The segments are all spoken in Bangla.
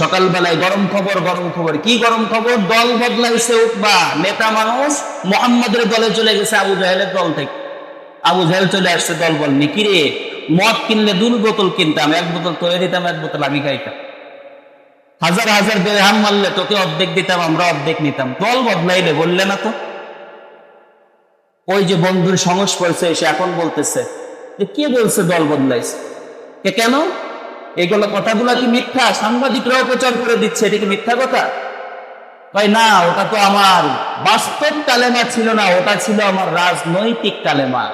সকালবেলায় গরম খবর কি গরম খবর? দল বদলাইছে উতবা, নেতা মানুষ মুহাম্মাদের দলে চলে গেছে আবু জাহেলের দল থেকে। আবু জাহেল চলে আসছে দল বল নি, কিরে মদ কিনলে 2 বোতল কিনতাম, 1 বোতল তোরে দিতাম, 1 বোতল আমি খাইতাম, হাজার হাজার দিরহাম মারলে তোকে অর্ধেক দিতাম, আমরা অর্ধেক নিতাম, দল বদলাইলে বললে না তো। ওই যে বন্ধুর সংস্পর্শে এসে এখন বলতেছে যে কে বলছে দল বদলাইছে, কেন? এইগুলো কথাগুলো কি মিথ্যা? সাংবাদিকরাও প্রচার করে দিচ্ছে, এটা কি মিথ্যা কথা? ভাই না, ওটা তো আমার বাস্তব কালেমা ছিল না, ওটা ছিল আমার রাজনৈতিক কালেমা।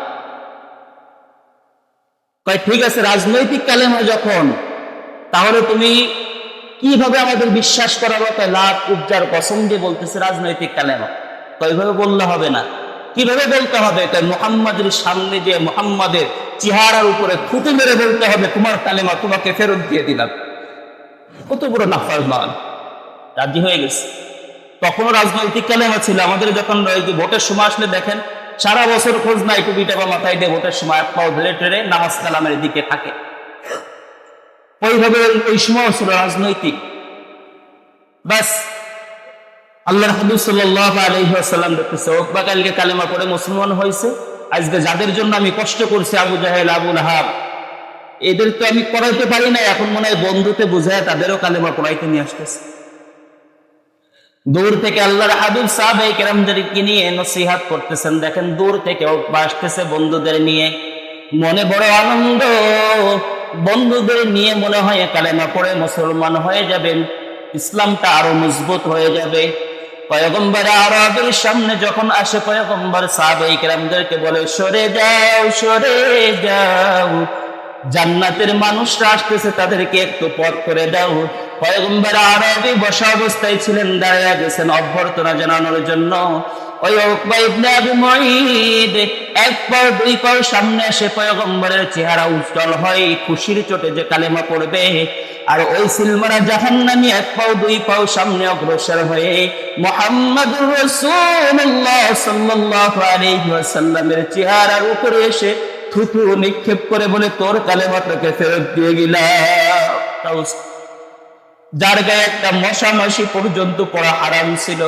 ঠিক আছে, রাজনৈতিক কালেমা যখন, তাহলে তুমি কিভাবে আমাদের বিশ্বাস করাবো? লাখ উপজার কসম দিয়ে বলতেছে রাজনৈতিক কালেমা। এইভাবে বললে হবে না। কিভাবে বলতে হবে? মুহাম্মাদের সামনে যে মুহাম্মাদের চেহারার উপরে থুতু মেরে বলতে হবে তোমার কালেমা তোমাকে ফেরত দিয়ে দিলাম। কত বড় নাফরমান! রাজি হয়ে গেছে। তখনও রাজনৈতিক কালেমা ছিল। আমাদের যখন ভোটের সময় আসলে দেখেন, সারা বছর খোঁজ নাই, টুপিটা বা মাথায় দিয়ে ভোটের সময় এক পাও ধরে টেরে নামাজ কালামের দিকে থাকে। ওইভাবে ওই সময় ছিল রাজনৈতিক। বাস আল্লাহর হাবিব সাল্লাল্লাহু আলাইহি ওয়াসাল্লাম দেখতেছে উকবা কালকে কালেমা পড়ে মুসলমান হয়েছে। আজকে যাদের জন্য আমি কষ্ট করছি, আবু জাহেল, আবু লাহাব, এদের তো আমি পড়াইতে পারি না, এখন মনে হয় বন্ধুতে বুঝায় তাদেরও কালেমা পড়াইতে নিয়ে আসতেছে। দূর থেকে আল্লাহর হাবিব সাহাবায়ে কেরামদেরকে নিয়ে নসিহত করতেছেন। দেখেন দূর থেকে উকবা আসতেছে বন্ধুদের নিয়ে, মনে বড় আনন্দ। বন্ধুদের নিয়ে মনে হয় কালেমা পড়ে মুসলমান হয়ে যাবেন, ইসলামটা আরো মজবুত হয়ে যাবে। পয়গম্বর আরবের সামনে যখন আসে, পয়গম্বর সাহাবায়ে কেরামদেরকে বলে সরে যাও, সরে যাও, জান্নাতের মানুষরা আসতেছে, তাদেরকে একটু পথ করে দাও। পয়গম্বর আরবি বসা অবস্থায় ছিলেন, দাঁড়িয়ে গেছেন অভ্যর্থনা জানানোর জন্য। ওই উকবা ইবনে আবি মুঈদ 1 পাও 2 পাও সামনে এসে পয়গম্বরের চেহারা উজ্জ্বল হয় খুশির চোটে যে কালেমা পড়বে। আর ওই সিলমারা জাহান্নামী 1 পাও 2 পাও সামনে অগ্রসর হয়ে মুহাম্মাদুর রাসূলুল্লাহ সাল্লাল্লাহু আলাইহি ওয়াসাল্লামের চেহারার উপরে এসে থুতু নিক্ষেপ করে বলে তোর কালেমাটাকে ফেরত দিয়ে গেলাম। যার গায়ে একটা মশা মাছি পর্যন্ত পড়া হারাম ছিল,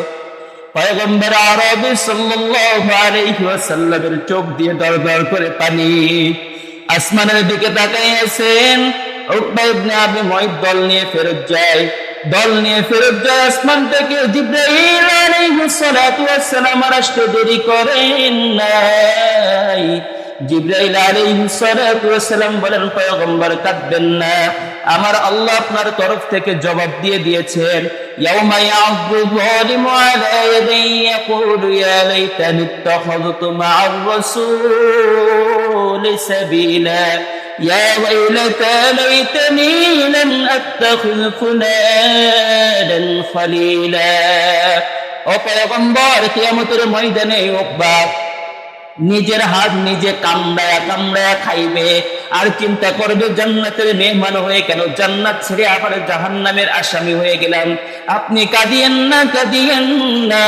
পয়গম্বর আরবি সাল্লাল্লাহু আলাইহি ওয়াসাল্লামের চোখ দিয়ে দরদর করে পানি। আসমানের দিকে তাকিয়ে আছেন। উকবা ইবনে আবি মুঈদ দল নিয়ে ফেরত যায়। আসমান থেকে জিবরাইল আলাইহিস সালাতু ওয়াস সালাম আসতে দেরি করেন নাই। জিবরাইল আলাইহিস সালাতু ওয়াস সালাম বলেন, পয়গম্বর কাঁদবেন না, আমার আল্লাহ আপনার তরফ থেকে জবাব দিয়ে দিয়েছেন। ইয়াউমা ইয়া'যু যালিমু আলা ইয়াদাইহি ইয়াকুলু ইয়া লাইতানি ইত্তাখাযতু মা'আর রাসূলি সাবিলা ইয়া ওয়াইলাতা লাইতানি লাম আত্তাখিয ফুলানান খলিলা। ও পয়গম্বর, কিয়ামতের ময়দানে উকবা নিজের হাত নিজে কামড়ায়া খাইবে, আর চিন্তা করবে জান্নাতের মেহমান হয়ে কেন জান্নাত ছেড়ে আবার জাহান্নামের আসামি হয়ে গেলাম। আপনি কাঁদিয়েন না।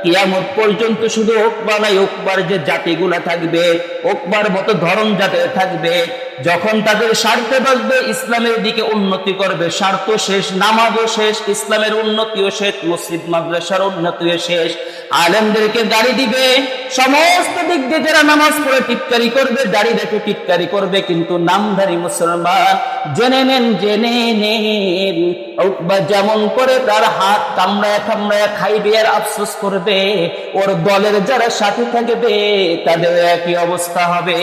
কিয়ামত পর্যন্ত শুধু উকবা নাই, উকবার যে জাতিগুলা থাকবে, উকবার মতো ধরন যাদের থাকবে, যখন তাদের স্বার্থে বাঁচবে, ইসলামের দিকে উন্নতি করবে, স্বার্থ শেষ, নামাজও শেষ, ইসলামের উন্নতিও শেষ, মসজিদ মাদ্রাসার উন্নতিও শেষ, আলেমদেরকে গাড়ি দিবে, সমস্ত দিক দিয়ে যারা নামাজ পড়ে টিটকারি করবে, দাড়ি রেখে টিটকারি করবে, কিন্তু নামধারী মুসলমান জেনে নেন উকবা যেমন করে তার হাত কামড়ায়া খাইবে আর আফসোস করবে, ওর দলের যারা সাথে থাকবে তাদের একই অবস্থা হবে।